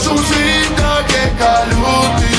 shumë si të ke kaluti.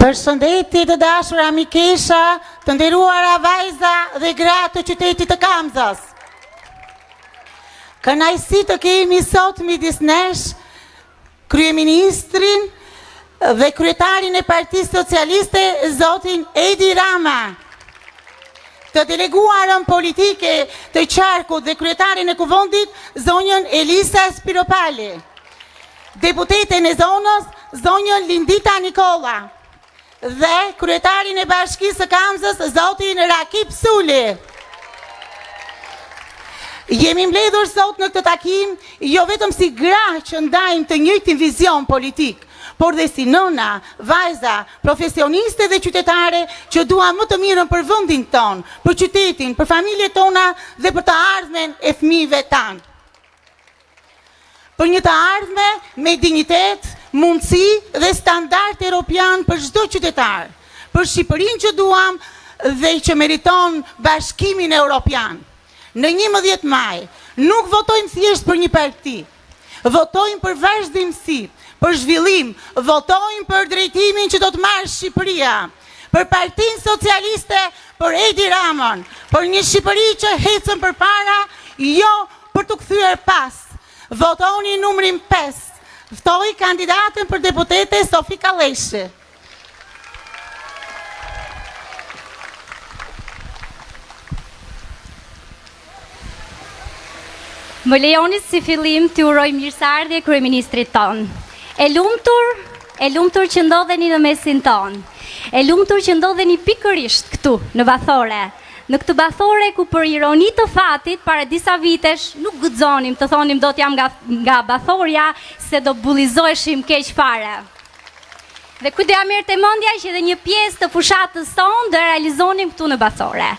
Përshëndetje të dashura mikesha, të nderuara vajza dhe gra të qytetit të Kamzës. Kënaqësi të kemi sot midis nesh kryeministrin dhe kryetarin e Partisë Socialiste, zotin Edi Rama, të deleguarën politike të Qarkut dhe kryetarin e Kuvendit, zonjën Elisa Spiropali, deputeten e zonës, zonjën Lindita Nikolla, dhe kryetarin e Bashkisë së Kamzës, zotin Rakip Suli. Jemi mbledhur sot në këtë takim jo vetëm si gra që ndajmë të njëjtin vizion politik, por dhe si nëna, vajza, profesioniste dhe qytetare që dua më të mirën për vendin ton, për qytetin, për familjet tona dhe për të ardhmen e fëmijëve tanë. Për një të ardhme me dignitet, mundësi dhe standard europian për çdo qytetar, për Shqipërinë që duam dhe që meriton bashkimin europian. Në 11 maj, nuk votojmë thjesht për një parti, votojmë për vazhdimsi, për zhvillim, votojmë për drejtimin që do të marrë Shqipëria, për Partinë Socialiste, për Edi Ramën, për një Shqipëri që hecën përpara, jo për të kthyer pas. Votoni numrin 5. Ftoj kandidatën për deputete Sofi Kalleshi. Më lejoni si fillim të uroj mirëseardhje kryeministrit ton. E lumtur që ndodheni në mesin ton. E lumtur që ndodheni pikërisht këtu në Bathore. Në këtë Bathore ku për ironi të fatit para disa vitesh nuk guxonim të thonim do t'jam nga Bathorja se do bullizoheshim keq fare. Dhe ku doja merrte mendja që edhe një pjesë të fushatës tonë do realizonim këtu në Bathore.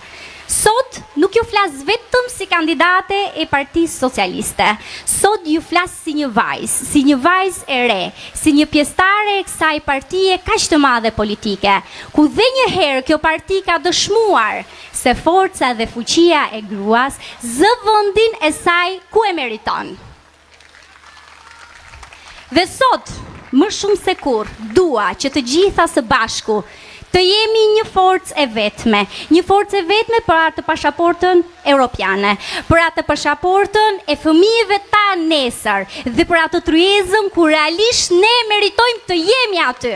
Sot nuk ju flas vetëm si kandidate e Partisë Socialiste. Sot ju flas si një vajzë e re, si një pjesëtare e kësaj partie kaq të madhe politike, ku dhe një herë kjo parti ka dëshmuar se forca dhe fuqia e gruas zë vendin e saj ku e meriton. Dhe sot, më shumë se kur, dua që të gjitha së bashku të jemi një forcë e vetme për atë pasaportën europiane, për atë pasaportën e fëmijëve ta nesër dhe për atë tryezën ku realisht ne meritojmë të jemi aty.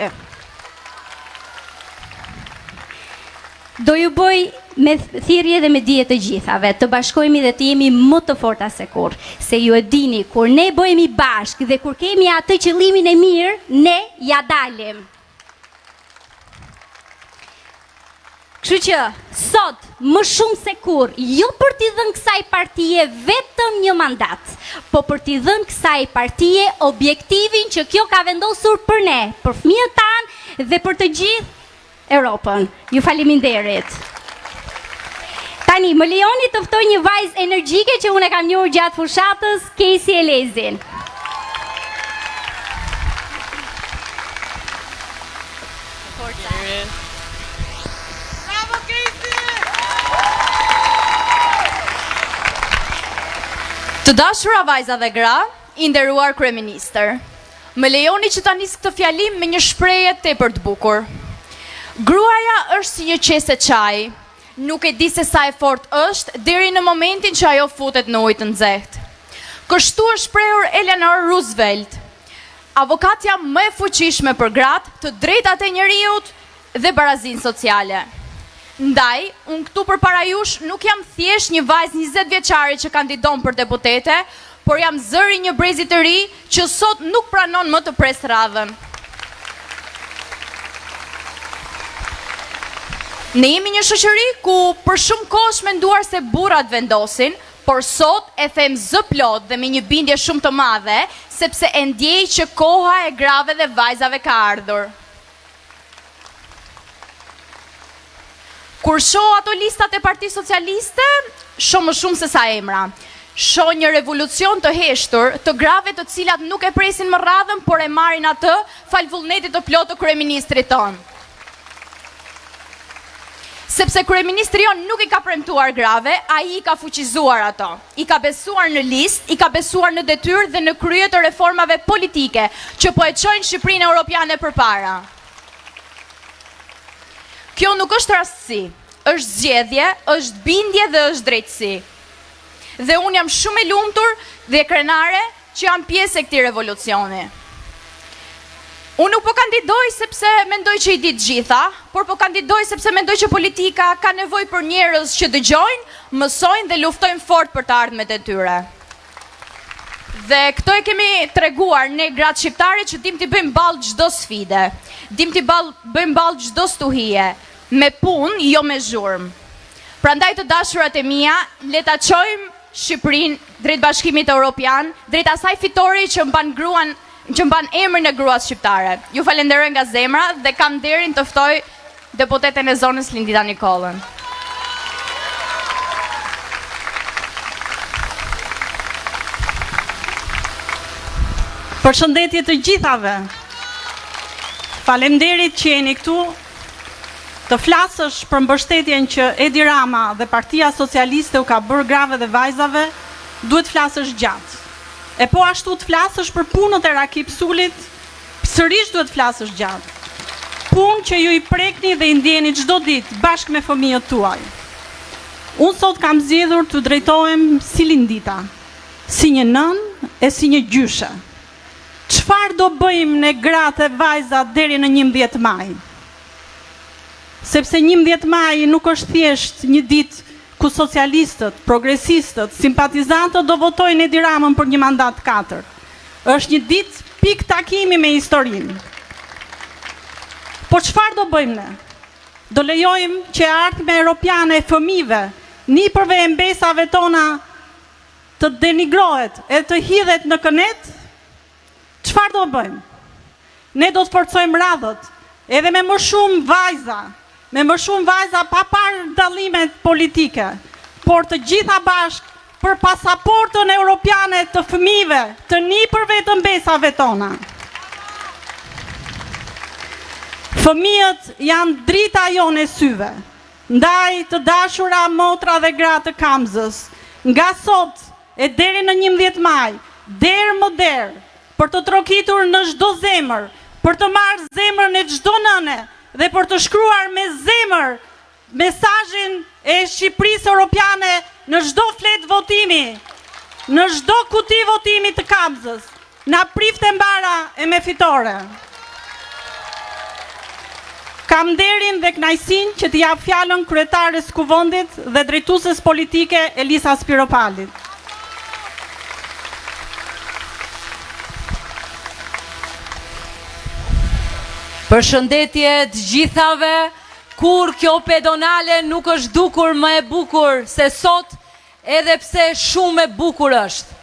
Do ju bëj me thirrje dhe me dije të gjithave, të bashkohemi dhe të jemi më të forta se kur, se ju e dini, kur ne bëhemi bashkë dhe kur kemi atë qëllimin e mirë, ne ja dalim. Kështu që, sot, më shumë se kur, jo për t'i dhënë kësaj partie vetëm një mandat, po për t'i dhënë kësaj partie objektivin që kjo ka vendosur për ne, për fëmijët tanë dhe për të gjithë Europën. Ju faleminderit. Tani, më lejoni të ftoj një vajzë energjike që unë e kam njohur gjatë fushatës, Casey Elezin. Të dashura vajza dhe gra, i nderuar kryeministër, më lejoni që ta nis këtë fjalim me një shprehje tepër të bukur. Gruaja është si një qese çaji, nuk e di se sa e fortë është deri në momentin që ajo futet në ujë të nxehtë. Kështu është shprehur Eleanor Roosevelt, avokatja më e fuqishme për gratë, të drejtat e njerëzit dhe barazinë sociale. Ndaj, unë këtu për para jush nuk jam thjesht një vajzë 20 vjeçare që kandidon për deputete, por jam zëri një brezi të ri që sot nuk pranon më të pres radhën. Ne jemi një shoqëri ku për shumë kohë është menduar se burrat vendosin, por sot e them zë plot dhe me një bindje shumë të madhe, sepse e ndjej që koha e grave dhe vajzave ka ardhur. Kur shoh ato listat e Partisë Socialiste, shoh më shumë se sa emra. Shoh një revolucion të heshtur, të grave të cilat nuk e presin më radhën, por e marrin atë fal vullnetit të plotë të kryeministrit ton. Sepse kryeministri jon nuk i ka premtuar grave, ai i ka fuqizuar ato. I ka besuar në listë, i ka besuar në detyrë dhe në krye të reformave politike që po e çojnë Shqipërinë europiane përpara. Kjo nuk është rastësi, është zgjedhje, është bindje dhe është drejtësi. Dhe unë jam shumë e lumtur dhe krenare që jam pjesë e këtij revolucioni. Unë nuk po kandidoj sepse mendoj që i di të gjitha, por po kandidoj sepse mendoj që politika ka nevojë për njerëz që dëgjojnë, mësojnë dhe luftojnë fort për të ardhmet e tyre. Dhe këto e kemi treguar ne gratë shqiptare që dim t'i bëjmë ballë çdo sfide, dim t'i bëjmë ballë çdo stuhie, me punë, jo me zhurmë. Prandaj të dashurat e mia, le ta çojmë Shqipërinë drejt Bashkimit Evropian, drejt asaj fitore që mban gruan që mban emrin e gruas shqiptare. Ju falenderoj nga zemra dhe kam nderin të ftoj deputeten e zonës Lindita Nikollën. Përshëndetje të gjithave. Faleminderit që jeni këtu. Të flasësh për mbështetjen që Edi Rama dhe Partia Socialiste u ka bërë grave dhe vajzave, duhet flasësh gjatë. E po ashtu të flasësh për punët e Rakip Sulit, sërish duhet flasësh gjatë. Punë që ju i prekni dhe i ndjeni çdo ditë bashkë me fëmijët tuaj. Unë sot kam zgjedhur të drejtohem si Lindita, si një nën e si një gjyshe. Çfarë do bëjmë ne gratë e vajzat deri në 11 maj? Sepse 11 maj nuk është thjesht një ditë ku socialistët, progresistët, simpatizantët do votojnë Edi Ramën për një mandat 4. Është një ditë pik takimi me historinë. Po çfarë do bëjmë ne? Do lejojmë që ardhmja europiane e fëmijëve nipërve e mbesave tona të denigrohet e të hidhet në kënet? Çfarë do bëjmë? Ne do të forcojmë radhët, edhe me më shumë vajza pa parë dallimet politike, por të gjitha bashkë për pasaportën europiane të fëmijëve, të nipërve të mbesave tona. Fëmijët janë drita jone syve, ndaj të dashura motra dhe gra të Kamzës, nga sot e deri në 11 maj, derë më derë, për të trokitur në çdo zemër, për të marrë zemrën e çdo nëne dhe për të shkruar me zemër mesazhin e Shqipërisë Europiane në çdo flet votimi, në çdo kuti votimi të Kamzës. Na prifte mbara e me fitore. Kam nderin dhe kënaqësinë që t'i jap fjalën kryetares Kuvendit dhe drejtueses politike Elisa Spiropalit. Përshëndetje të gjithave, kur kjo pedonale nuk është dukur më e bukur se sot, edhe pse shumë e bukur është.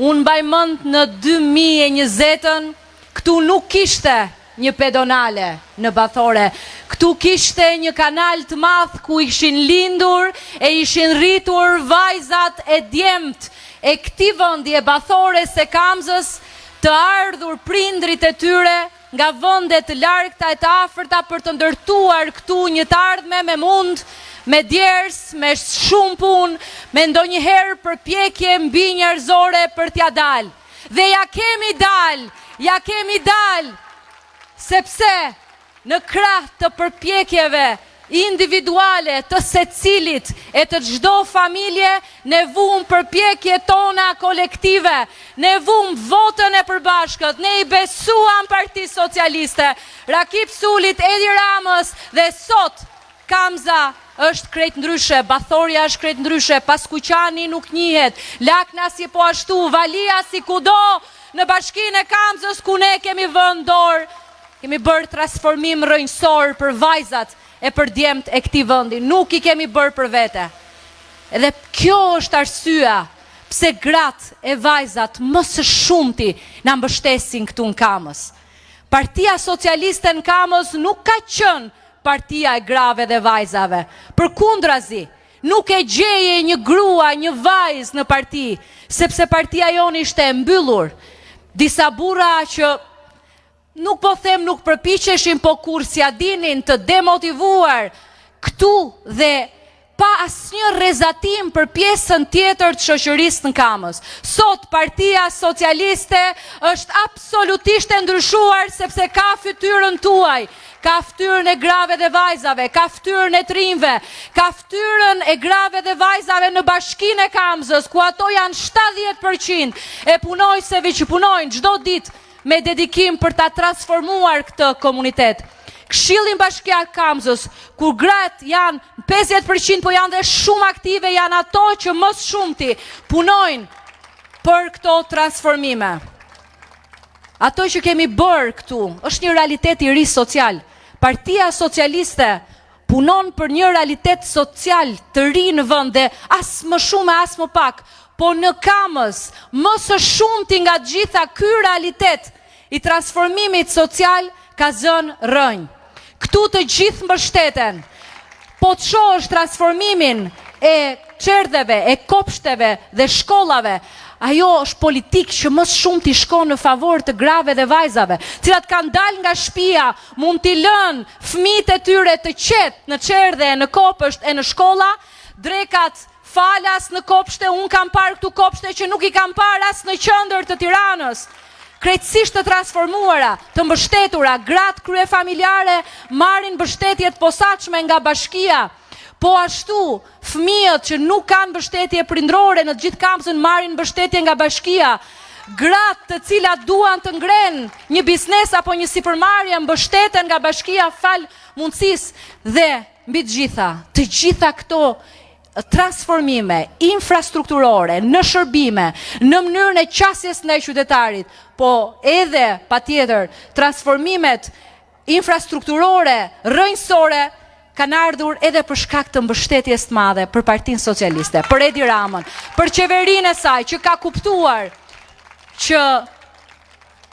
Unë mbaj mend në 2020-ën, këtu nuk kishte një pedonale në Bathore. Këtu kishte një kanal të madh ku ishin lindur e ishin rritur vajzat e djemt e këtij vendi e Bathores e Kamzës, të ardhur prindrit e tyre nga vende të largta e të afërta për të ndërtuar këtu një të ardhme me mund, me djers, me shumë punë, me ndonjëherë përpjekje mbi njerëzore për t'ja dalë. Dhe ja kemi dalë, sepse në krah të përpjekjeve individuale të secilit e të çdo familje, ne vum përpjekje tona kolektive, ne vum votën e përbashkët, ne i besuam Partisë Socialiste, Rakip Sulit, Edi Ramës dhe sot Kamza është krejt ndryshe, Bathoria është krejt ndryshe, Paskuqani nuk njihet, Lakna si po ashtu, Valia si kudo në bashkinë e Kamzës ku ne kemi vënë dorë, kemi bërë transformim rrënjësor për vajzat e për djemt e këtij vendi, nuk i kemi bërë për vete. Edhe kjo është arsyeja pse gratë e vajzat më së shumti na mbështesin këtu në Kamës. Partia Socialiste në Kamës nuk ka qenë partia e grave dhe vajzave. Përkundrazi, nuk e gjeje një grua, një vajzë në parti, sepse partia jonë ishte e mbyllur. Disa burra që nuk po them nuk përpiqeshin, po kur s'ja dinin të demotivuar këtu dhe pa asnjë rrezatim për pjesën tjetër të shoqërisë në Kamës. Sot Partia Socialiste është absolutisht e ndryshuar sepse ka fytyrën tuaj, ka fytyrën e grave dhe vajzave, ka fytyrën e të rinjve, ka fytyrën e grave dhe vajzave në bashkinë e Kamzës, ku ato janë 70% e punojësve që punojnë çdo ditë me dedikim për ta transformuar këtë komunitet. Këshillin Bashkiak Kamzës, kur gratë janë 50%, po janë dhe shumë aktive, janë ato që më së shumti punojnë për këto transformime. Ato që kemi bërë këtu, është një realitet i ri social. Partia Socialiste punon për një realitet social të ri në vend dhe as më shumë as më pak, po në Kamës, më së shumti nga gjitha ky realitet i transformimit social ka zënë rënjë. Këtu të gjithë mbështeten, po të shohësh transformimin e çerdheve, e kopshteve dhe shkollave, ajo është politikë që më shumë t'i shkon në favor të grave dhe vajzave, cilat kanë dalë nga shtëpia, mund t'i lënë fëmijët e tyre të qetë në çerdhe, në kopësht e në shkolla, drekat falas në kopshte, unë kam parë këtu kopshte që nuk i kam parë as në qendër të Tiranës. Krejtësisht të transformuara, të mbështetura, gratë kryefamiljare marrin mbështetjet posaçme nga bashkia. Po ashtu, fëmijët që nuk kanë mbështetje prindrore në gjithë kampusën marrin mbështetje nga bashkia. Gratë të cilat duan të ngrenë një biznes apo një sipërmarrje mbështeten nga bashkia fal mundësisë dhe mbi të gjitha këto transformime infrastrukturore në shërbime, në mënyrën e qasjes ndaj qytetarit, po edhe patjetër transformimet infrastrukturore rrënjësore kanë ardhur edhe për shkak të mbështetjes të madhe për Partinë Socialiste, për Edi Ramën, për qeverinë e saj që ka kuptuar që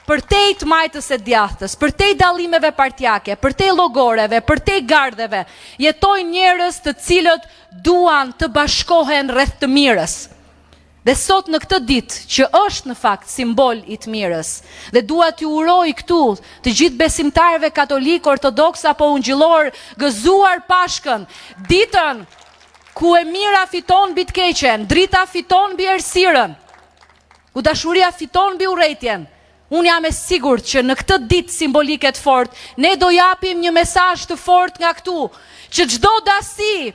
përtej të majtës e djathtës, përtej dallimeve partjake, përtej llogoreve, përtej gardheve, jetojnë njerëz të cilët duan të bashkohen rreth të mirës. Dhe sot në këtë ditë, që është në fakt simbol i të mirës, dhe dua t'ju uroj këtu të gjithë besimtarëve katolik, ortodoks apo ungjillor, gëzuar Pashkën, ditën ku e mira fiton mbi të keqen, drita fiton mbi errësirën, ku dashuria fiton mbi urrëtitjen. Unë jam e sigurt që në këtë ditë simbolike të fortë, ne do japim një mesazh të fortë nga këtu, që çdo dasi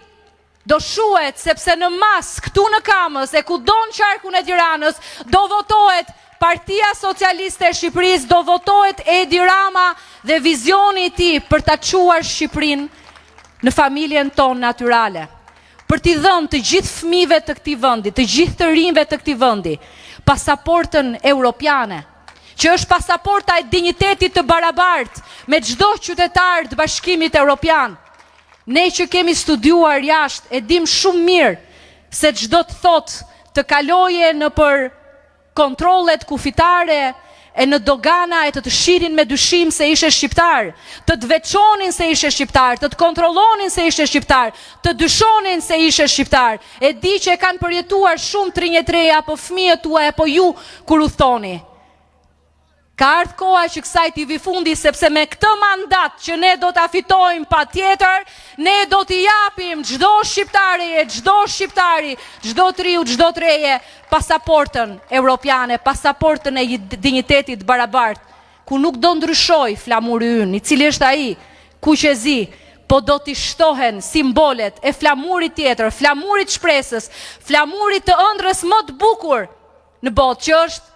do shuhet sepse në mas këtu në Kamës e kudo në qarkun e Tiranës do votohet Partia Socialiste e Shqipërisë, do votohet Edi Rama dhe vizioni i tij për ta çuar Shqipërinë në familjen tonë natyrale. Për t'i dhënë të gjithë fëmijëve të këtij vendi, të gjithë të rinjve të këtij vendi, pasaportën europiane, që është pasaporta e dinjitetit të barabartë me çdo qytetar të Bashkimit Evropian. Ne që kemi studiuar jashtë e dim shumë mirë se çdo të thotë të kaloje në për kontrollet kufitare e në dogana e të shirin me dyshim se ishe shqiptar, të veçonin se ishe shqiptar, të kontrollonin se ishe shqiptar, të dyshonin se ishe shqiptar. E di që e kanë përjetuar shumë trinjetreja apo fëmijët tuaj apo ju kur u thoni. Ka ardhur koha që kësaj t'i vi fundi, sepse me këtë mandat që ne do ta fitojmë patjetër, ne do t'i japim çdo shqiptari, çdo triu, çdo treje pasaportën europiane, pasaportën e dinjitetit barabartë, ku nuk do ndryshoj flamuri ynë, i cili është ai, kuqezi, po do t'i shtohen simbolet e flamurit tjetër, flamurit shpresës, flamurit të ëndrrës më të bukur në botë, që është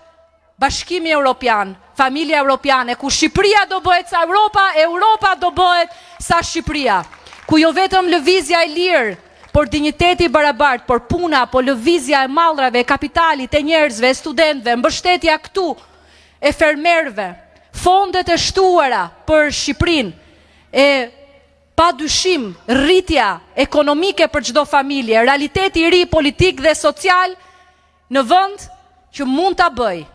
Bashkimi Evropian, familja europiane, ku Shqipëria do bëhet sa Europa, Europa do bëhet sa Shqipëria, ku jo vetëm lëvizja e lirë, por dinjiteti barabartë, por puna, por lëvizja e mallrave, e kapitalit, e njerëzve, e studentëve, mbështetja këtu e fermerëve, fondet e shtuara për Shqipërinë, e pa dyshim rritja ekonomike për çdo familje, realiteti i ri politik dhe social në vend që mund ta bëj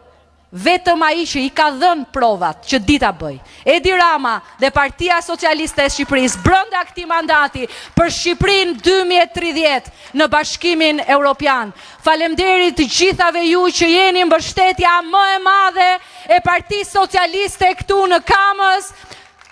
vetëm ai që i ka dhënë provat që di ta bëj. Edi Rama dhe Partia Socialiste e Shqipërisë brenda këtij mandati për Shqipërinë 2030 në Bashkimin Evropian. Faleminderit të gjithave ju që jeni mbështetja më e madhe e Partisë Socialiste këtu në Kamës.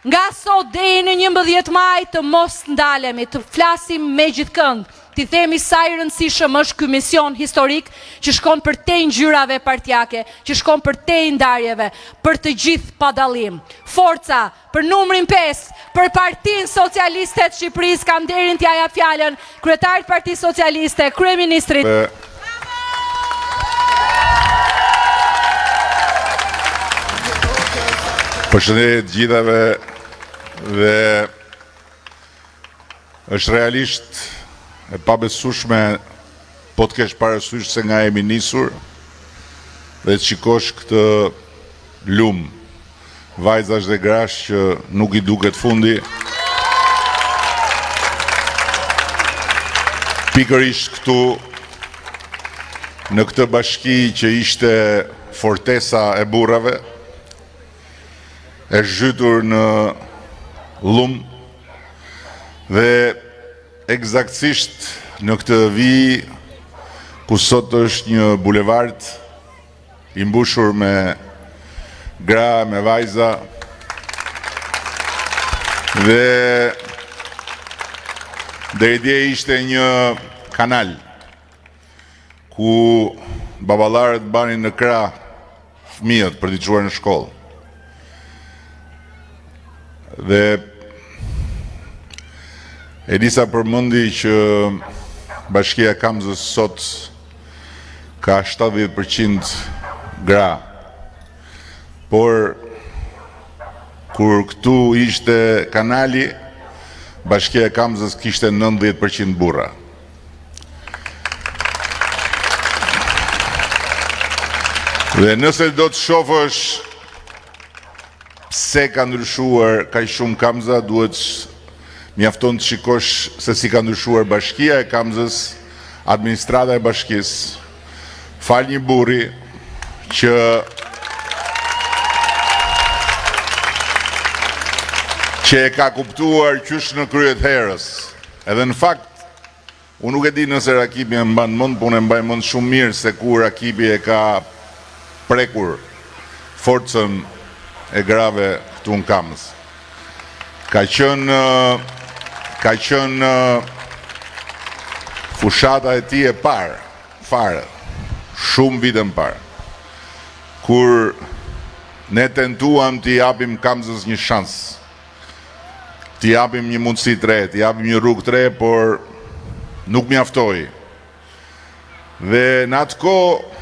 Nga sot deri në 11 maj të mos ndalemi, të flasim me gjithëkënd. Ti themi sa i rëndësishëm është ky mision historik që shkon përtej ngjyrave partjake, që shkon përtej ndarjeve, për të gjithë pa dallim. Forca për numrin 5, për Partinë Socialiste të Shqipërisë, kam nderin t'ja jap fjalën kryetarit të Partisë Socialiste, kryeministrit. Përshëndetje të gjithave dhe është realisht e pabesueshme po të kesh parasysh se nga jemi nisur dhe të shikosh këtë lumë vajzash dhe grash që nuk i duket fundi. Pikërisht këtu në këtë bashki që ishte fortesa e burrave, e zhytur në lum dhe eksaktësisht në këtë vijë ku sot është një bulevard i mbushur me gra, me vajza dhe deri dje ishte një kanal ku baballarët banin në krah fëmijët për t'i çuar në shkollë. Dhe Elisa përmendi që Bashkia e Kamzës sot ka 70% gra, por kur këtu ishte kanali, Bashkia e Kamzës kishte 90% burra. Dhe nëse do të shofësh pse ka ndryshuar kaq shumë Kamza, duhet mjafton të shikosh se si ka ndryshuar Bashkia e Kamzës, administrata e bashkisë, fal një burri që e ka kuptuar qysh në kryet herës. Edhe në fakt, unë nuk e di nëse Rakipi e mban mend, por unë e mbaj mend shumë mirë se kur Rakipi e ka prekur forcën e grave këtu në Kamës. Ka qenë fushata e tij e parë, fare, shumë vite më parë, kur ne tentuam t'i japim Kamzës një shans, t'i japim një mundësi të re, t'i japim një rrugë të re, por nuk mjaftoi. Dhe në atë kohë,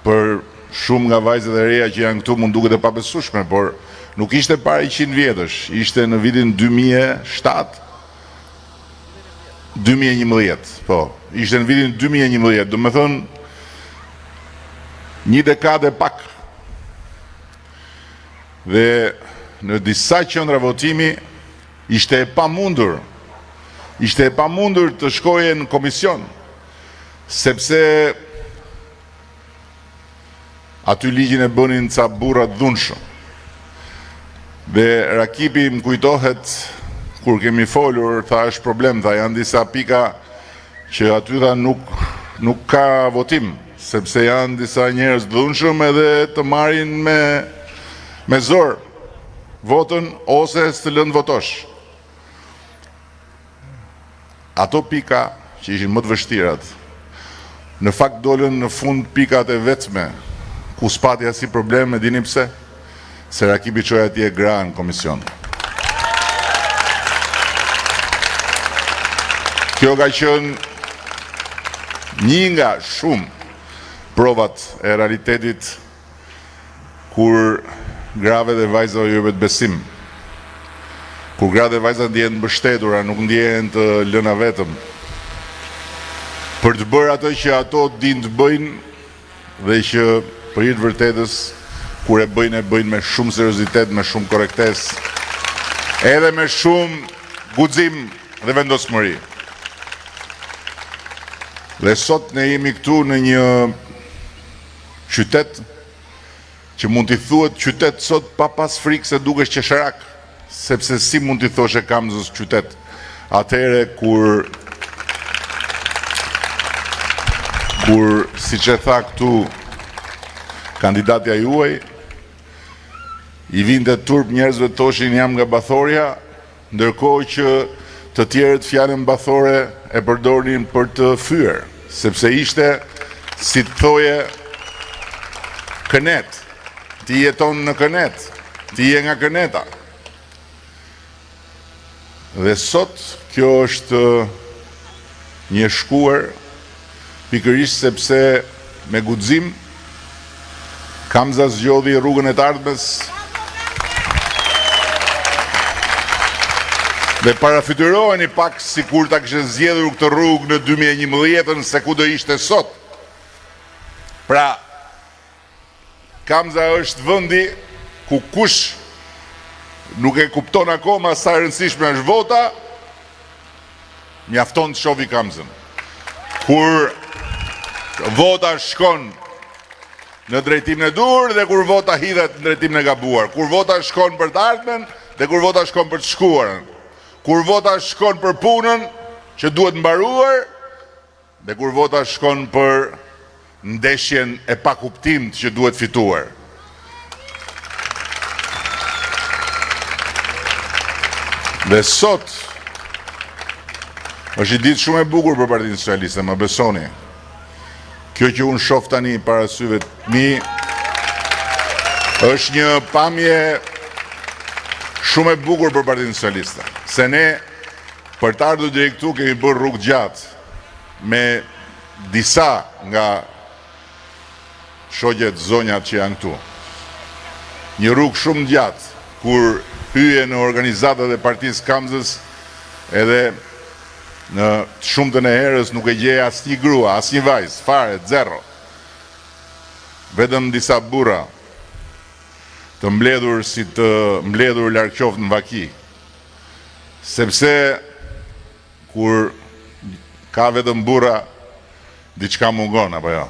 për shumë nga vajzat e reja që janë këtu mund duket e pabesueshme, por nuk ishte para 100 vjetësh, ishte në vitin 2007, 2011, po, ishte në vitin 2011, do me thënë, një dekade pak. Dhe në disa qendra votimi, ishte e pamundur të shkoje në komision, sepse aty ligjin e bënin ca burra të dhunshëm. Dhe Rakipi më kujtohet, kur kemi folur, tha është problem, tha janë disa pika që aty tha nuk ka votim, sepse janë disa njerëz dhunshëm edhe të marrin me zor votën ose të lënë votosh. Ato pika që ishin më të vështirat, në fakt dolën në fund pikat e vetme, ku s'pati asi problem, e dini pse? Se Rakipi çoi atje gra në komision. Kjo ka qenë një nga shumë provat e realitetit kur grave dhe vajza ju jepet besim. Kur grave dhe vajza ndjehen të mbështetura, nuk ndjehen të lëna vetëm. Për të bërë ato që ato din të bëjnë dhe që për hir të vërtetës, kur e bëjnë me shumë seriozitet, me shumë korrektes, edhe me shumë guxim dhe vendosmëri. Dhe sot ne jemi këtu në një qytet që mund t'i thuhet qytet sot pa pas frikë se dukesh qesharak, sepse si mund t'i thoshe Kamzës qytet atëhere kur siç e tha këtu kandidatja juaj, i vinte turp njerëzve të thoshin jam nga Bathorja, ndërkohë që të tjerët fjalën bathore e përdornin për të fyer, sepse ishte, si të thoje, Kënet. Ti jeton në Kënet, ti je nga Këneta. Dhe sot kjo është një shkuar, pikërisht sepse me guxim Kamza zgjodhi rrugën e të ardhmes dhe parafytyroheni pak si kur ta kishte zgjedhur këtë rrugë në 2011 se ku do ishte sot. Pra, Kamza është vendi ku kush nuk e kupton akoma sa e rëndësishme është vota, mjafton të shohë Kamzën. Kur vota shkon në drejtimin e dur dhe kur vota hidhet në drejtimin e gabuar. Kur vota shkon për të ardhmen dhe kur vota shkon për të shkuarën. Kur vota shkon për punën që duhet mbaruar dhe kur vota shkon për ndeshjen e pakuptimt që duhet fituar. Dhe sot është një ditë shumë e bukur për Partinë Socialiste, më besoni. Kjo që unë shoh tani para syve të mi është një pamje shumë e bukur për Partinë Socialiste. Se ne për të ardhur deri këtu kemi bërë rrugë gjatë me disa nga shoqet zonjat që janë këtu. Një rrugë shumë gjatë kur hyje në organizatat e Partisë Kamzës edhe në shumtën e herës nuk e gjeja asnjë grua, asnjë vajzë, fare, zero. Vetëm disa burra të mbledhur si të mbledhur larg qoftë në vaki. Sepse kur ka vetëm burra, diçka mungon, apo jo?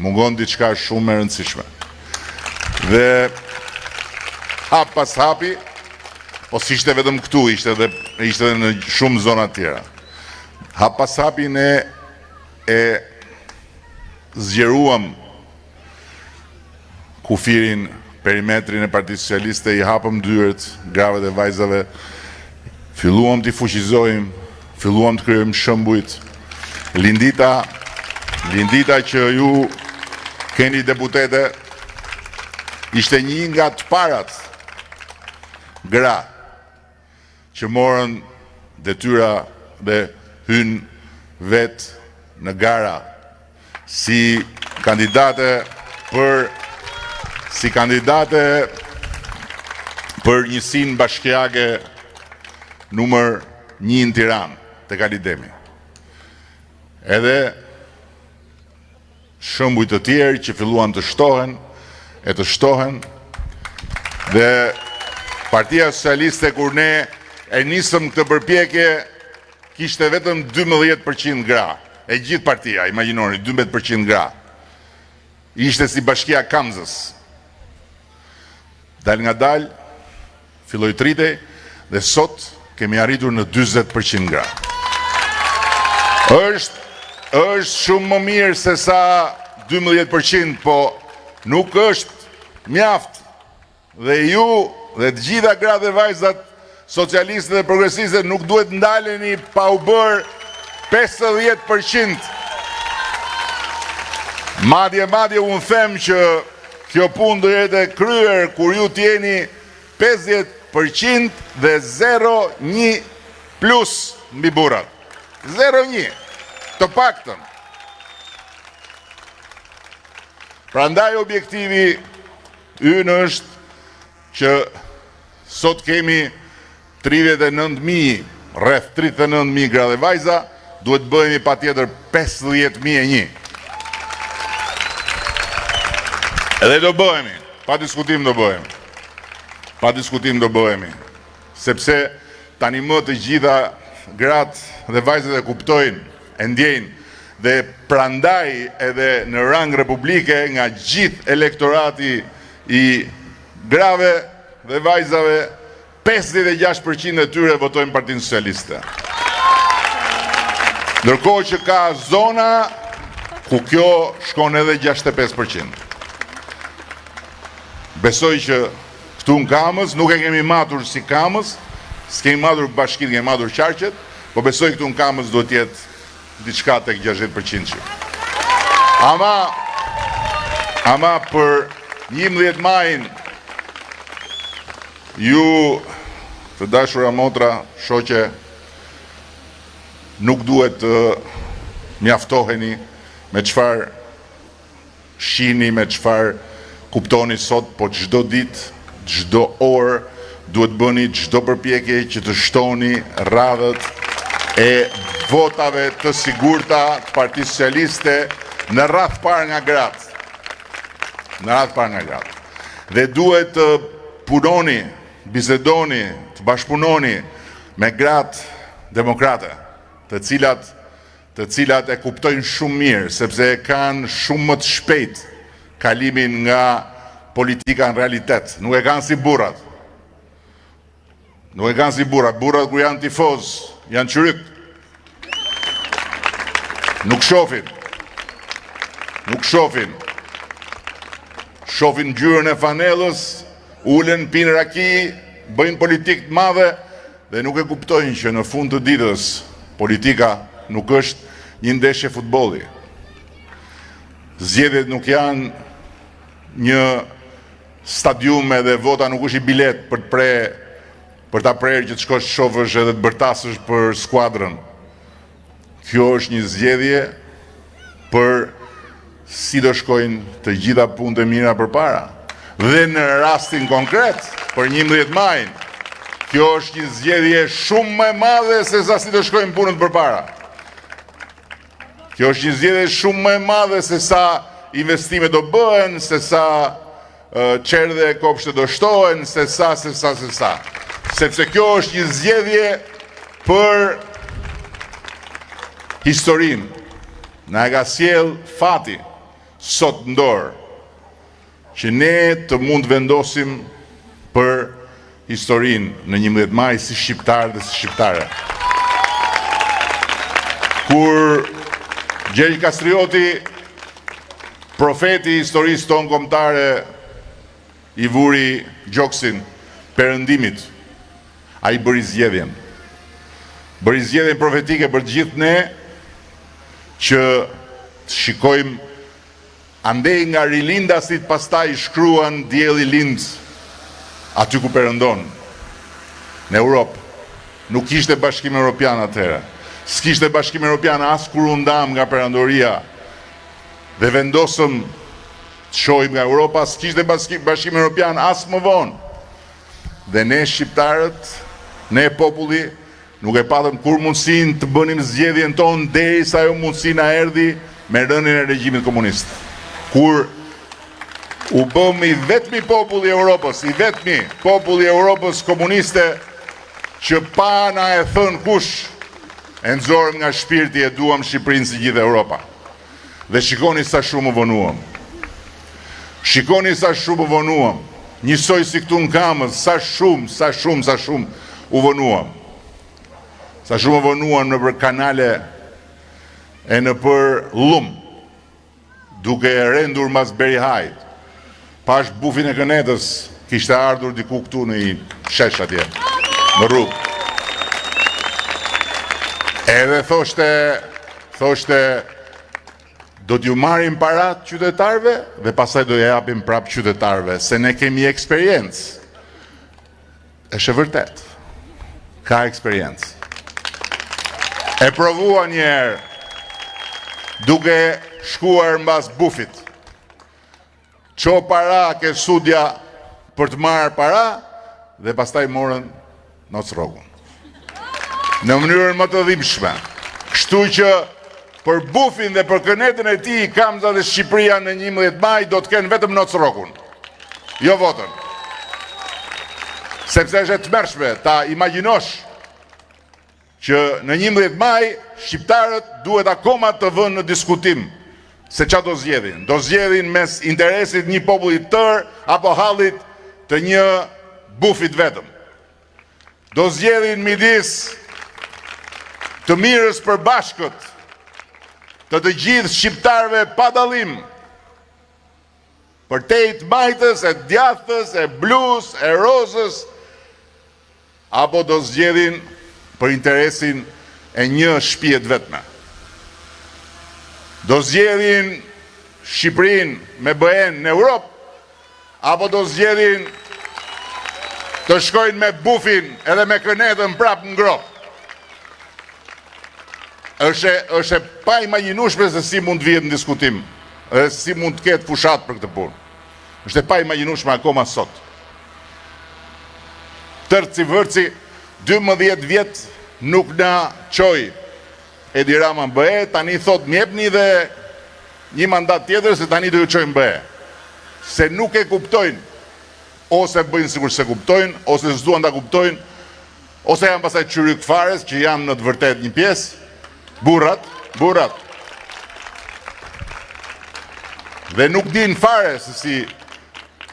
Mungon diçka shumë e rëndësishme. Dhe hap pas hapi, po s'ishte vetëm këtu, ishte edhe në shumë zona tjera. Hap pas hapi ne e zgjeruam kufirin, perimetrin e Partisë Socialiste, i hapëm dyert grave dhe vajzave, filluam t'i fuqizojmë, filluam të krijojmë shembujt. Lindita që ju keni deputete, ishte një nga të parat gra që morën detyra dhe hynë vetë në gara si kandidate për njësinë bashkiake numër 1 në Tiranë, tek Alidemi. Edhe shembuj të tjerë që filluan të shtohen dhe Partia Socialiste kur ne e nisëm këtë përpjekje kishte vetëm 12% gra. E gjithë partia, imagjinoni, 12% gra. Ishte si Bashkia Kamzës. Dal nga dal, filloi të rritej dhe sot kemi arritur në 40% gra. Është shumë më mirë se sa 12%, po nuk është mjaft. Dhe ju dhe të gjitha gratë dhe vajzat socialiste dhe progresiste nuk duhet ndaleni pa u bërë 50%. Madje unë them që kjo punë do jetë e kryer kur ju t'jeni 50% dhe 0-1 plus mbi burrat. 0-1, të paktën. Prandaj objektivi ynë është që sot kemi 39.000, rreth 39.000 gra dhe vajza, duhet bëhemi patjetër 50.001. Edhe do bëhemi, pa diskutim do bëhemi. Pa diskutim do bëhemi. Sepse tani më të gjitha gratë dhe vajzat e kuptojnë, e ndjejnë, dhe prandaj edhe në rang republike nga gjithë elektorati i grave dhe vajzave 56% e tyre votojnë Partinë Socialiste. Ndërkohë që ka zona ku kjo shkon edhe 65%. Besoj që këtu në Kamës nuk e kemi matur si Kamës, s'kemi matur bashkit, kemi matur qarqet, po besoj këtu në Kamës duhet jetë diçka tek 60%. Ama për 11 majin ju të dashura motra, shoqe, nuk duhet të mjaftoheni me çfarë shihni, me çfarë kuptoni sot, po çdo ditë, çdo orë duhet bëni çdo përpjekje që të shtoni radhët e votave të sigurta të Partisë Socialiste në radhë parë nga gratë. Në radhë parë nga gratë. Dhe duhet të punoni, bisedoni, të bashkëpunoni me gratë demokrate, të cilat e kuptojnë shumë mirë, sepse e kanë shumë më të shpejt kalimin nga politika në realitet. Nuk e kanë si burrat. Nuk e kanë si burrat. Burrat kur janë tifoz, janë qyryk. Nuk shofin. Nuk shofin. Shofin ngjyrën e fanellës, ulen, pinë raki, bëjnë politikë të madhe dhe nuk e kuptojnë që në fund të ditës politika nuk është një ndeshje futbolli. Zgjedhjet nuk janë një stadium dhe vota nuk është i bilet për ta prerë që të shkosh shofësh edhe të bërtasësh për skuadrën. Kjo është një zgjedhje për si do shkojnë të gjitha punët e mira përpara. Dhe në rastin konkret, për 11 majin, kjo është një zgjedhje shumë më e madhe se sa si do shkojnë punët përpara. Kjo është një zgjedhje shumë më e madhe se sa investime do bëhen, se sa qerdhe e kopshte do shtohen, se sa. Sepse kjo është një zgjedhje për historinë. Na e ka sjell fati sot në dorë që ne të mund vendosim për historinë në 11 maj si shqiptar dhe si shqiptare. Kur Gjergj Kastrioti, profeti i historisë tonë kombëtare, i vuri gjoksin perëndimit, ai bëri zgjedhjen. Bëri zgjedhjen profetike për të gjithë ne që të shikojmë andej nga rilindasit pastaj shkruan dielli lind aty ku perëndon. Në Europë nuk kishte Bashkim Evropian atëherë. S'kishte Bashkim Evropian as kur u ndam nga perandoria dhe vendosëm të shohim nga Europa, s'kishte Bashkim Evropian as më vonë. Dhe ne shqiptarët, ne populli, nuk e patëm kur mundësin të bënim zgjedhjen tonë derisa ajo mundësi na erdhi me rënien e regjimit komunist. Kur u bëm i vetmi populli i Europës, i vetmi populli i Europës komuniste që pa na e thënë kush, e nxorëm nga shpirti e duam Shqipërinë si gjithë Europa. Dhe shikoni sa shumë u vonuam. Shikoni sa shumë u vonuam. Njësoj si këtu në Kamës, sa shumë u vonuam. Sa shumë u vonuam në për kanale e në për lum, duke rendur mas Berihajt. Pash bufin e Kënetës, kishte ardhur diku këtu në i shesh atje, në rrugë. Edhe thoshte, do t'ju marrim parat qytetarve dhe pastaj do japim prap qytetarve, se ne kemi eksperiencë. Është vërtet, ka eksperiencë. E provua njerë, duke shkuar mbas bufit. Qo para ke sudja për të marrë para dhe pastaj morën në rrogun. Në mënyrën më të dhimbshme. Kështu që për bufin dhe për Kënetën e tij, Kamza dhe Shqipëria në 11 maj do të kenë vetëm në rrogun. Jo votën. Sepse është e tmerrshme ta imagjinosh që në 11 maj shqiptarët duhet akoma të vënë në diskutim se çfarë do zgjedhin. Do zgjedhin mes interesit një populli të tërë apo hallit të një bufit vetëm. Do zgjedhin midis të mirës përbashkët të gjithë shqiptarëve pa dallim. Për te të majtës, e djathës, e blus, e rozës, apo do zgjedhin për interesin e një shtëpie të vetme. Do zgjedhin Shqipërinë me BE-n në Europë, apo do zgjedhin të shkojnë me bufin edhe me Kënetën prapë në grop. Është pa imagjinueshme se si mund të vihet në diskutim, dhe si mund të ketë fushat për këtë punë. Është pa imagjinueshme akoma sot. Tërci vërci 12 vjet nuk na çoi Edi Rama në BE, tani thot mjepni dhe një mandat tjetër se tani do ju çojmë BE. Se nuk e kuptojnë, ose bëjnë sikur se kuptojnë, ose s'duan ta kuptojnë, ose janë pastaj çyryk fares që janë në të vërtetë një pjesë, burrat. dhe nuk din fare se si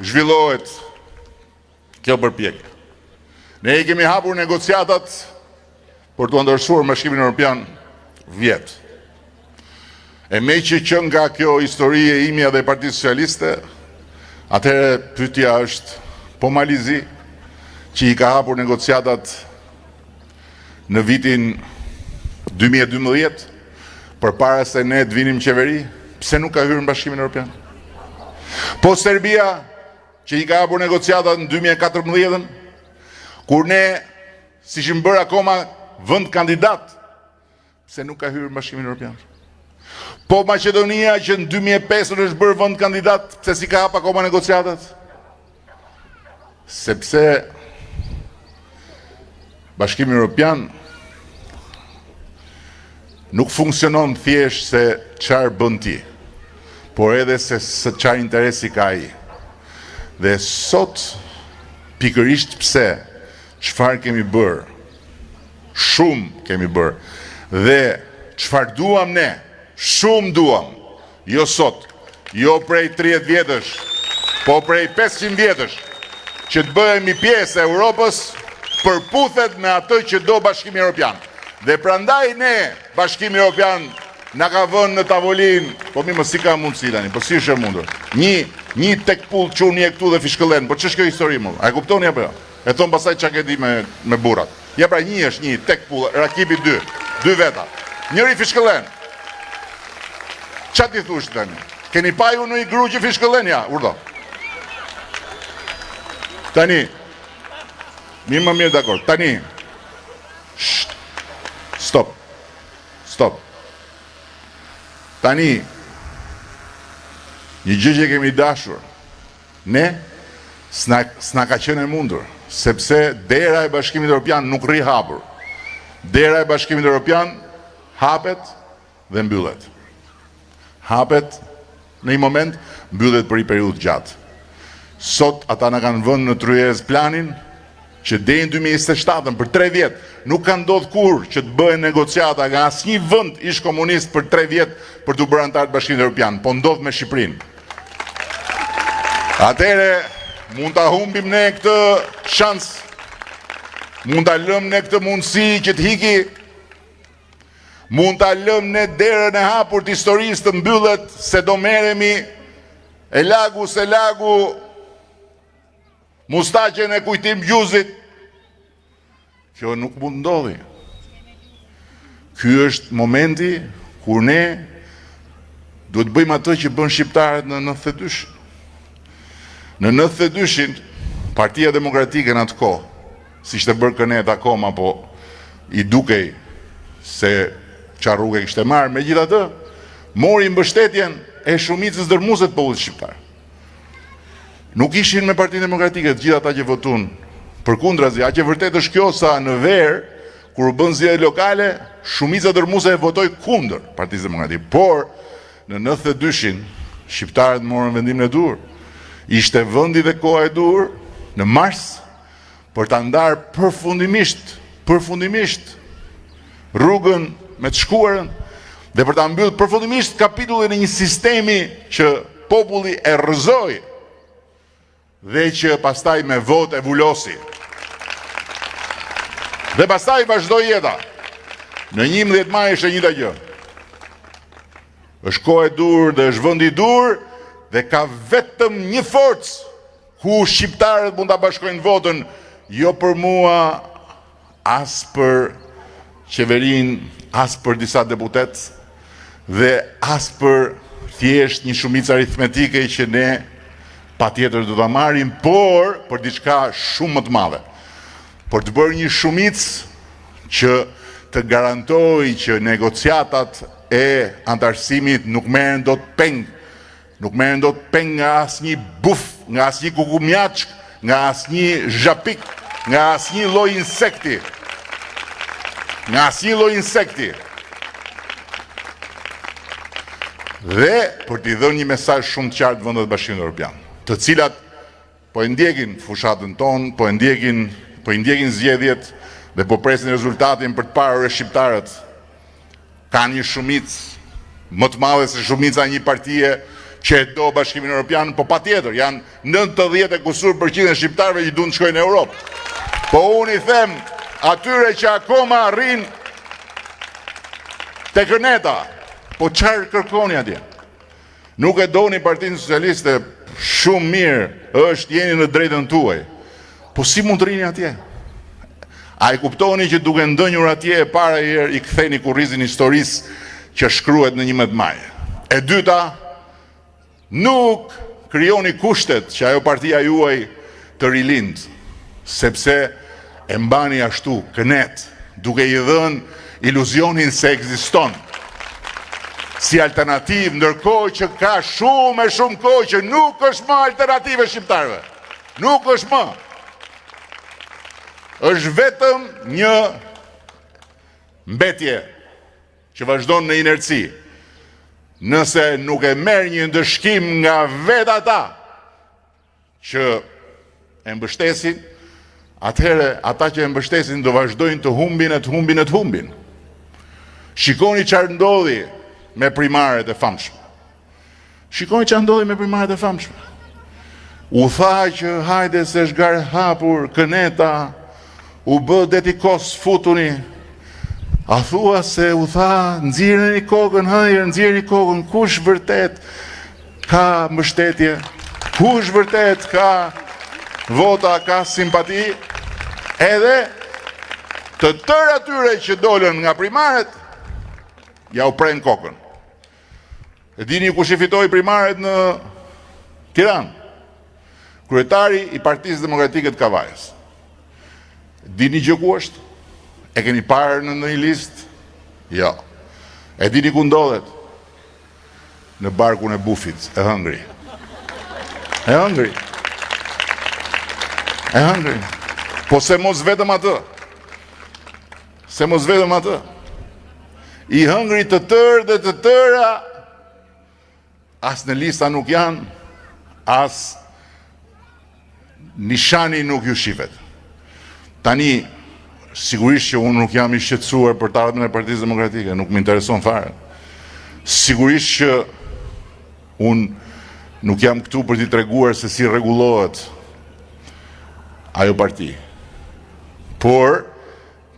zhvillohet kjo përpjekje. Ne i kemi hapur negociatat për të ndërsuar Bashkimin Evropian vjet. E me që nga kjo histori e imja dhe Partisë Socialiste, atëherë pyetja është po Malizi që i ka hapur negociatat në vitin 2012 përpara se ne të vinim qeveri, pse nuk ka hyrë në Bashkimin Evropian? Po Serbia që i ka hapur negociatat në 2014, kur ne si ishim bërë akoma vend kandidat, pse nuk ka hyrë në Bashkimin Evropian? Po Maqedonia që në 2005 është bërë vend kandidat, pse si ka hap akoma negociatat? Sepse Bashkimi Evropian nuk funksionon thjesht se çfarë bën ti, por edhe se çfarë interesi ka ai. Dhe sot pikërisht pse çfarë kemi bërë, shumë kemi bërë, dhe çfarë duam ne, shumë duam, jo sot, jo prej 30 vjetësh, po prej 500 vjetësh, që të bëhemi pjesë e Europës, përputhet me atë që do Bashkimi Evropian. Dhe prandaj ne, Bashkimi Evropian, na ka vënë në tavolinë, po mi më si ka mundësi tani, po si është e mundur. Një tek pull çuni e këtu dhe fishkëllen, po ç'është kjo histori më? A e kuptoni apo jo? E thon pastaj çka ke di me burrat. Ja pra një është një tek pull, rakipi 2 veta. Njëri fishkëllen. Ç'a ti thush tani? Keni pa ju në i gru që fishkëllen ja, urdo. Tani, mirë më mirë dakord, tani, stop, tani, një gjë që kemi dashur, ne, s'na ka qenë e mundur, sepse dera e Bashkimit Evropian nuk rri hapur, dera e Bashkimit Evropian hapet dhe mbyllet, hapet në një moment, mbyllet për i periudhë gjatë. Sot ata na kanë vënë në tryez planin që deri në 2027 për 3 vjet nuk ka ndodhur kur që të bëhen negociata nga asnjë vend ish komunist për 3 vjet për të bërë antar të Bashkimit Evropian, po ndodh me Shqipërinë. Atëre mund ta humbim ne këtë shans, mund ta lëmë ne këtë mundësi që të hiki, mund ta lëmë ne derën e hapur të historisë të mbyllet se do merremi e lagu se lagu mustaqen e kujtim gjuzit. Kjo nuk mund ndodhi. Ky është momenti kur ne duhet bëjmë atë që bën shqiptarët në 92. Në 92-shin, Partia Demokratike në atë kohë, si ishte bërë kënet akoma, po i dukej se qa rrugë kishte marrë, megjithatë, mori mbështetjen e shumicës dërmuese të popullit shqiptar. Nuk ishin me Partinë Demokratike të gjithë ata që votun përkundrazi, aq e vërtetë është kjo sa në Ver, kur u bën zgjedhje lokale, shumica dërmuese e votoi kundër Partisë Demokratike. Por në 92-shin shqiptarët morën vendimin e dur. Ishte vendi dhe koha e dur në mars për ta ndarë përfundimisht rrugën me të shkuarën dhe për ta mbyllur përfundimisht kapitullin e një sistemi që populli e rrëzoi dhe që pastaj me votë e vulosi. Dhe pastaj vazhdoi jeta. Në 11 maj është e njëjta gjë. Është kohë e dur dhe është vend i dur dhe ka vetëm një forcë ku shqiptarët mund ta bashkojnë votën, jo për mua, as për qeverinë, as për disa deputet dhe as për thjesht një shumicë aritmetike që ne patjetër do ta marrim, por për diçka shumë më të madhe. Për të bërë një shumicë që të garantojë që negociatat e antarësimit nuk merren dot peng, nuk merren dot peng nga asnjë buf, nga asnjë kukumjaçk, nga asnjë zhapik, nga asnjë lloj insekti. Nga asnjë lloj insekti. Dhe për t'i dhënë një mesazh shumë të qartë vendet e Bashkimit Evropian, të cilat po e ndjekin fushatën tonë, po e ndjekin zgjedhjet dhe po presin rezultatin për të parë shqiptarët kanë një shumicë më të madhe se shumica e një partie që e do Bashkimin Evropian, po patjetër, janë 90% e kusur% e shqiptarëve që duan të shkojnë në Europë. Po unë i them atyre që akoma arrin te Kërneta, po çfarë kërkoni atje? Nuk e doni Partinë Socialiste, shumë mirë, është jeni në drejtën tuaj. Po si mund të rini atje? A i kuptoni që duke ndënjur atje e para herë i ktheni kurrizin historisë që shkruhet në 11 maj. E dyta, nuk krijoni kushtet që ajo partia juaj të rilind, sepse e mbani ashtu kënet, duke i dhënë iluzionin se ekziston si alternativë, ndërkohë që ka shumë e shumë kohë që nuk është më alternativë shqiptarëve. Nuk është më. Është vetëm një mbetje që vazhdon në inerci. Nëse nuk e merr një ndëshkim nga vetë ata që e mbështesin, atëherë ata që e mbështesin do vazhdojnë të humbin. Shikoni çfarë ndodhi me primaret e famshme. U tha që hajde se është garë hapur, Këneta, u bë deti kos futuni. A thua se u tha, nxirreni kokën, kush vërtet ka mbështetje, kush vërtet ka vota, ka simpati, edhe të tërë atyre që dolën nga primaret, ja u pren kokën. E dini kush i fitoi primaret në Tiranë? Kryetari i Partisë Demokratike të Kavajës. Dini gjë ku është? E keni parë në një listë? Jo. E dini ku ndodhet? Në barkun e bufit, e hëngri. Po se mos vetëm atë. I hëngri të tërë dhe të tëra, as në lista nuk janë, as nishani nuk ju shifet. Tani, sigurisht që unë nuk jam i shqetësuar për të ardhmen e Partisë Demokratike, nuk më intereson fare. Sigurisht që unë nuk jam këtu për t'i treguar se si rregullohet ajo parti. Por,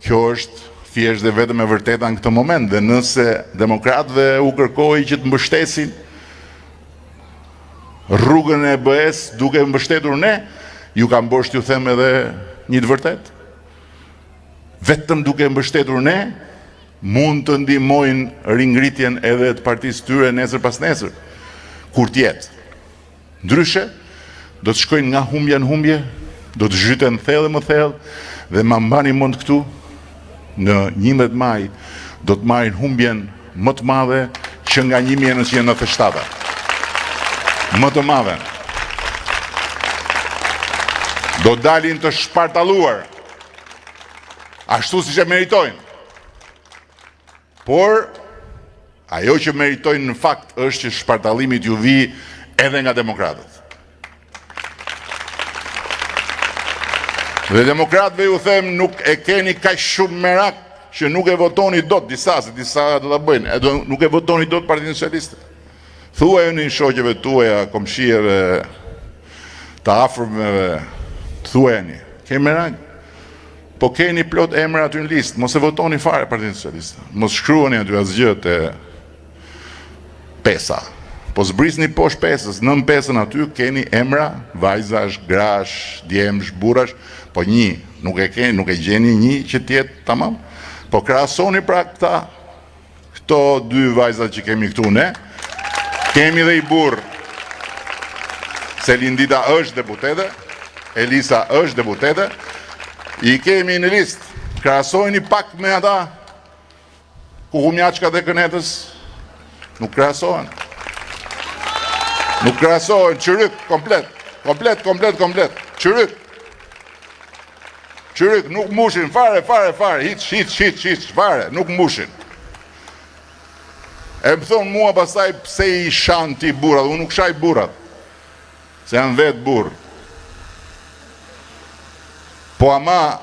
kjo është thjesht dhe vetëm e vërteta në këtë moment, dhe nëse demokratëve u kërkoi që të mbështesin rrugën e BE-s duke mbështetur ne, ju kam bosh t'ju them edhe një të vërtet. Vetëm duke mbështetur ne, mund të ndihmojnë ringritjen edhe të partisë tyre nesër pas nesër, kur t'jetë. Ndryshe, do të shkojnë nga humbja në humbje, do të zhyten thellë më thellë, dhe ma mbani mend këtu, në 11 maj, do të marrin humbjen më të madhe që nga 1997. Më të madhe. Do dalin të shpartalluar, ashtu si që meritojnë. Por, ajo që meritojnë në fakt është që shpartallimit ju vi edhe nga demokratët. Dhe demokratëve ju them, nuk e keni kaq shumë merak që nuk e votoni dot, disa do ta bëjnë, nuk e votoni dot Partinë Socialiste. Thuaj në shoqeve tuaja, komshijeve, të afërmeve, thuajeni, keni merak? Po keni plot emra aty në listë, mos e votoni fare Partinë Socialiste. Mos shkruani aty asgjë te pesa. Po zbrisni poshtë pesës, nën pesën aty keni emra, vajzash, grash, djemsh, burrash, po një, nuk e gjeni një që tjetë tamam. Po krahasoni pra këto dy vajzat që kemi këtu ne, kemi dhe i burr. Se Lindita është deputete, Elisa është deputete, i kemi në listë. Krahasojni pak me ata kuhumjaçkat e Kënetës, nuk krahasohen. Nuk krahasohen, çyryk komplet. Çyryk nuk mbushin fare, hiç, fare, nuk mbushin. E më thonë mua pasaj pse i shan ti burrat, unë nuk shaj burrat, se janë vetë burr. Po ama,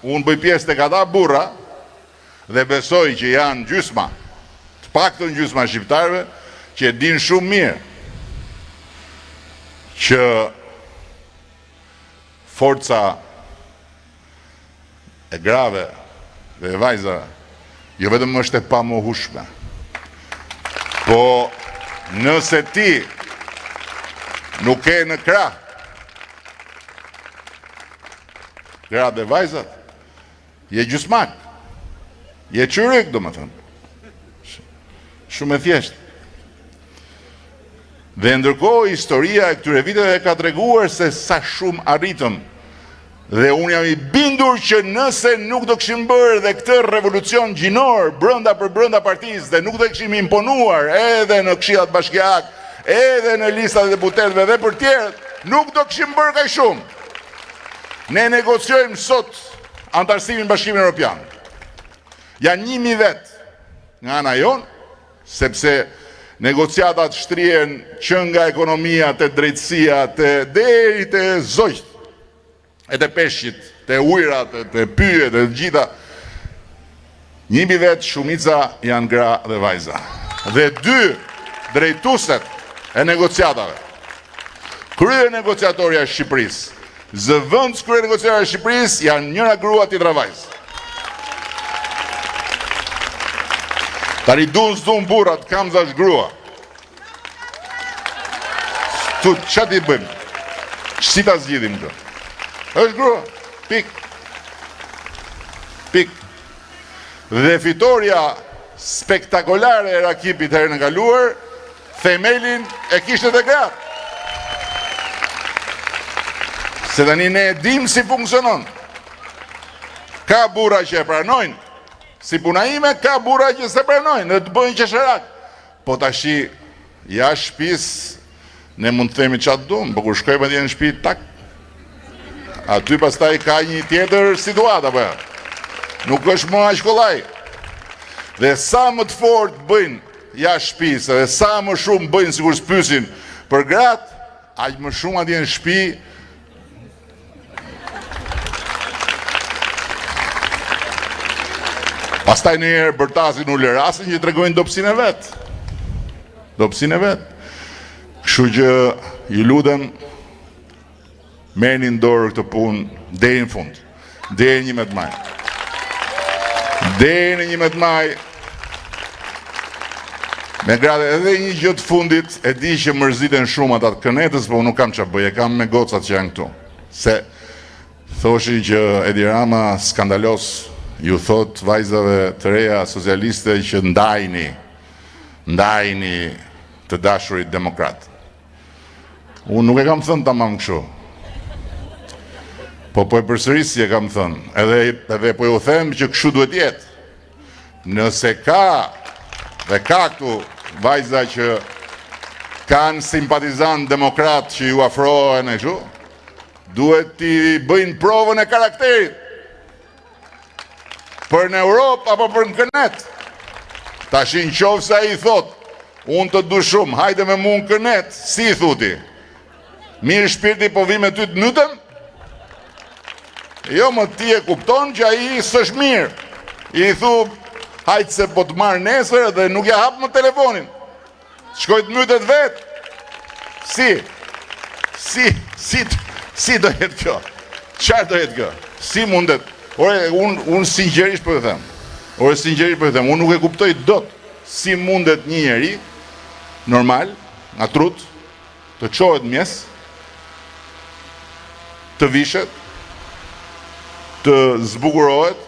unë bëj pjesë të këta burra, dhe besoj që janë gjysma, të paktën gjysma shqiptarëve, që e din shumë mirë që forca e grave dhe e vajza jo vetëm është e pamohueshme, po nëse ti nuk ke në krah gratë dhe vajzat, je gjysmak, je qyryk, do më thënë. Shumë e thjeshtë. Dhe ndërkohë, historia e këtyre viteve ka treguar se sa shumë arritëm. Dhe unë jam i bindur që nëse nuk do këshim bërë dhe këtë revolucion gjinor brënda për brënda partisë dhe nuk do këshim imponuar edhe në këshillat bashkiak, edhe në listat e deputetëve dhe për tjerët, nuk do këshim bërë kaq shumë. Ne negociojmë sot antarësimin Bashkimin Evropian. Janë 1000 vetë nga ana jonë, sepse negociatat shtrihen që nga ekonomia të drejtësia të deri të zogjt, e të peshqit, të ujrat, të pyjet, të gjitha. 1000 vetë shumica janë gra dhe vajza. Dhe 2 drejtueset e negociatave. Krye negociatorja e Shqipërisë, zëvendës krye negociatorja e Shqipërisë janë njëra grua tjetra vajzë. Tani dun burrat, kam zash grua. Tu ç'a ti bëjmë? Si ta zgjidhim këtë? Është grua, pik. Pik. Dhe fitoria spektakolare e Rakipit herën e kaluar, themelin e kishte te gratë. Se tani ne e dim si funksionon. Ka burra që e pranojnë, si puna ime, ka burra që se pranojnë, dhe të bëjnë qesherak. Po tashi, jashtë shtëpisë, ne mund të themi çfarë duam, po kur shkojmë atje në shtëpi, tak, aty pastaj ka një tjetër situatë, apo ja. Nuk është më aq kollaj. Dhe sa më të fortë bëjnë jashtë shtëpisë, dhe sa më shumë bëjnë sikur spysin për gratë, aq më shumë atje në shtëpi. Pastaj në herë bërtasin u lërasin që tregojnë dobësinë e vet. Dobësinë e vet. Kështu që ju lutem, merrni në dorë këtë punë deri në fund. Deri 11 maj. Deri në 11 maj. Me gratë edhe një gjë të fundit, e di që mërziten shumë ata të kënetës, po nuk kam çfarë bëj, e kam me gocat që janë këtu. Se thoshin që Edi Rama skandalos ju thot vajzave të reja socialiste që ndajni të dashurit demokrat. Unë nuk e kam thënë tamam kështu. Po e përsërisë e kam thënë, edhe po ju them që kështu duhet jetë. Nëse ka dhe ka këtu vajza që kanë simpatizant demokrat që ju afrohen e kështu, duhet t'i bëjnë provën e karakterit. Për në Europë apo për në kënet. Tashin qovë sa i thot, unë të du shumë, hajde me mu në kënet, si i thuti? Mirë shpirti po vi me ty të mytëm? Jo, më ti e kupton që a i s'është mirë. I thu, hajtë se po të marrë nesër dhe nuk ja hapë më telefonin. Shkoj të mytët vetë. Si do jetë kjo? Qarë do jetë kjo? Si mundet? Ore, unë sinqerisht për të them. Unë nuk e kuptoj dot si mundet një njeri normal, nga trut, të qohet mjes, të vishet, të zbukurohet,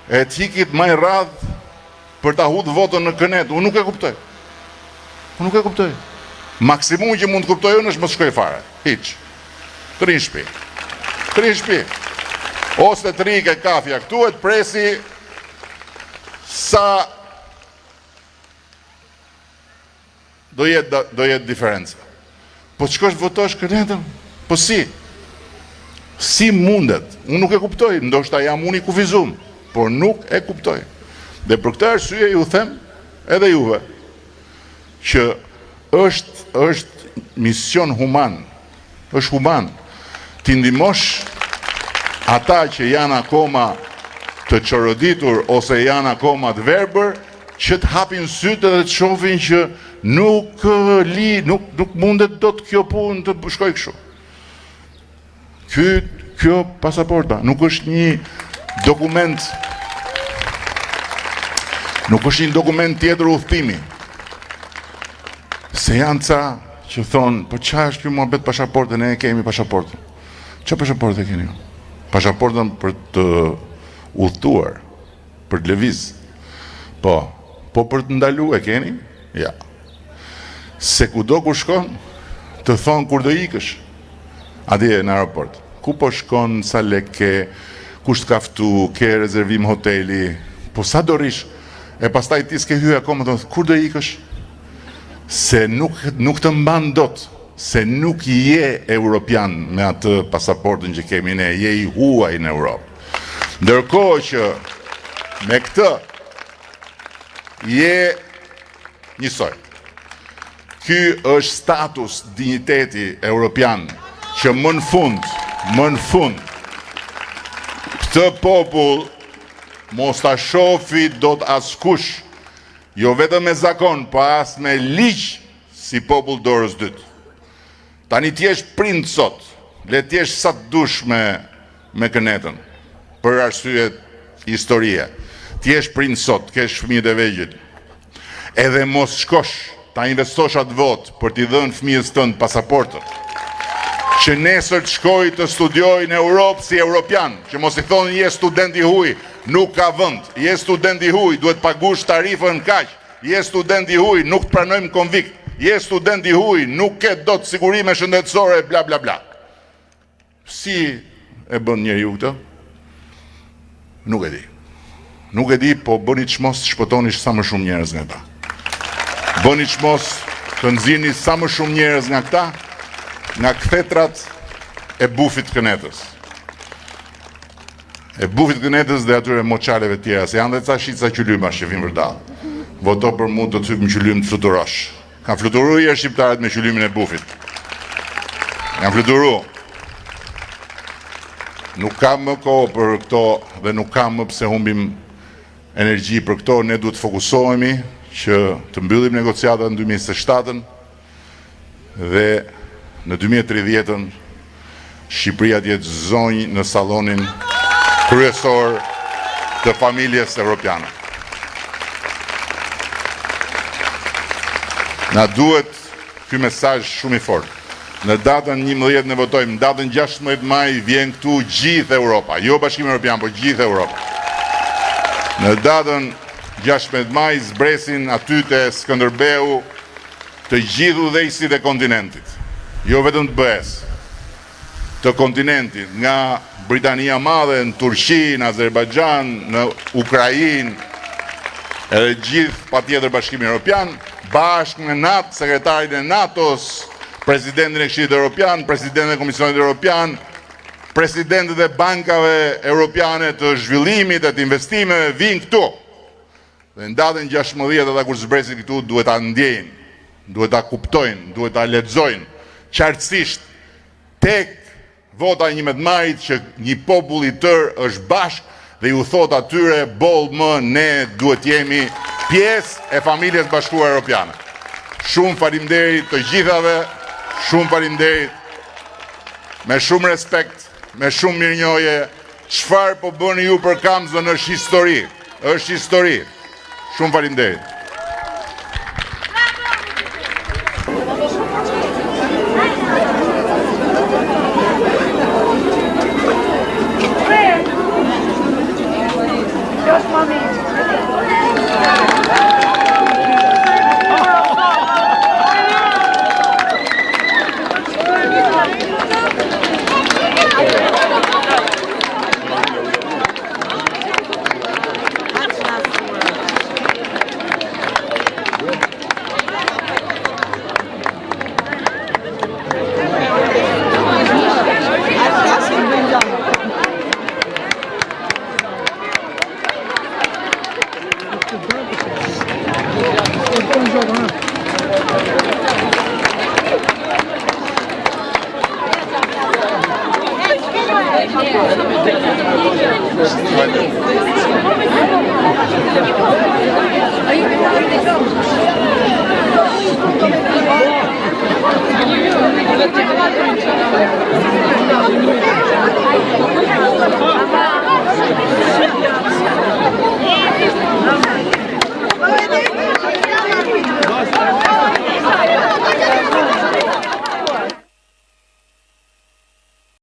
e të hikit maj radh për ta hudhë votën në kënet. Unë nuk e kuptoj. Maksimum që mund të kuptoj unë është më të shkoj fare. Hiq. Të rinë shpi. Ose të rike kafja këtu e të presi sa do jetë diferenca. Po të shkosh votosh kënetëm? Po si? Si mundet? Unë nuk e kuptoj, ndoshta jam unë i kufizum, por nuk e kuptoj. Dhe për këtë arsye ju them edhe juve që është mision human, është human, t'i ndihmosh ata që janë akoma të çoroditur ose janë akoma të verbër, që të hapin sytë dhe të shohin që nuk mundet do të kjo punë të shkoj kështu. Kjo pasaporta nuk është një dokument, tjetër udhëtimi. Se janë ca që thonë, po qa është kjo muhabet pasaporte, ne e kemi pasaportën. Qa pasaporte keni? Pasaportën për të udhëtuar, për të lëviz. Po për të ndalu e keni? Ja. Se kudo ku shkon, të thonë kur do ikësh, atje në aeroport. Ku po shkon, sa lek ke, kush të kaftu, ke rezervim hoteli, po sa do rish, e pastaj ti s'ke hyj akoma, të thonë, kur do ikësh? Se nuk të mban dot, se nuk je europian me atë pasaportën që kemi ne, je i huaj në Europë. Ndërkohë që me këtë, je njësoj. Ky është status, digniteti europian, që më në fund, këtë popull mos ta shofi do të askush, jo vetëm me zakon, po as me ligj si popull dorës dytë. Tani t'jesh prind sot, le t'jesh sa të dush me kënetën, për arsye historie. T'jesh prind sot, t'kesh fëmijët e vegjël. Edhe mos shkosh, ta investosh atë votë për t'i dhënë fëmijës tënd pasaportën. Që nesër të shkoj të studioj në Europë si europian, që mos i thonë je student i huaj, nuk ka vend. Je student i huaj, duhet pagush tarifën kaq. Je student i huaj, nuk të pranojmë konvikt. Je student i huaj, nuk ke dot sigurime shëndetësore, bla bla bla. Si e bën njeriu këtë? Nuk e di. Nuk e di, po bëni çmos të shpëtoni sa më shumë njerëz nga ta. Bëni çmos të nxjini sa më shumë njerëz nga këta, nga kthetrat e bufit kënetës. E bufit kënetës dhe atyre moçaleve tjera, se janë dhe ca shica qylymash që vinë vërdallë. Voto për mu do të thyp në qylym të fluturosh. Kanë fluturu i shqiptarët me qylymin e bufit. Kanë fluturu. Nuk kam më kohë për këto dhe nuk kam më pse humbim energji për këto. Ne duhet të fokusohemi që të mbyllim negociatat në 2027 dhe në 2030 Shqipëria të jetë zonjë në sallonin kryesor të familjes evropiane. Na duhet ky mesazh shumë i fortë. Në datën 11 ne votojmë, në datën 16 maj vjen këtu gjithë Europa, jo Bashkimi Evropian, por gjithë Europa. Në datën 16 maj zbresin aty te Skënderbeu të gjithë udhëheqësit e kontinentit. Jo vetëm të BE-s, të kontinentit, nga Britania Madhe, në Turqi, në Azerbajxhan, në Ukrainë, edhe gjithë patjetër Bashkimi Evropian, bashkë me NATO, sekretarin e NATO-s, presidentin e Këshillit Evropian, presidentin e Komisionit Evropian, presidentët e bankave europiane të zhvillimit e të investimeve vinë këtu. Dhe në datën 16 ata kur zbresin këtu duhet ta ndjejnë, duhet ta kuptojnë, duhet ta lexojnë qartësisht tek vota 11 majit që një popull i tërë është bashkë dhe ju thot atyre boll më ne duhet jemi pjesë e familjes bashkuar europiane. Shumë faleminderit të gjithave, shumë faleminderit, me shumë respekt, me shumë mirënjohje, çfarë po bëni ju për Kamzën është histori, është histori. Shumë faleminderit.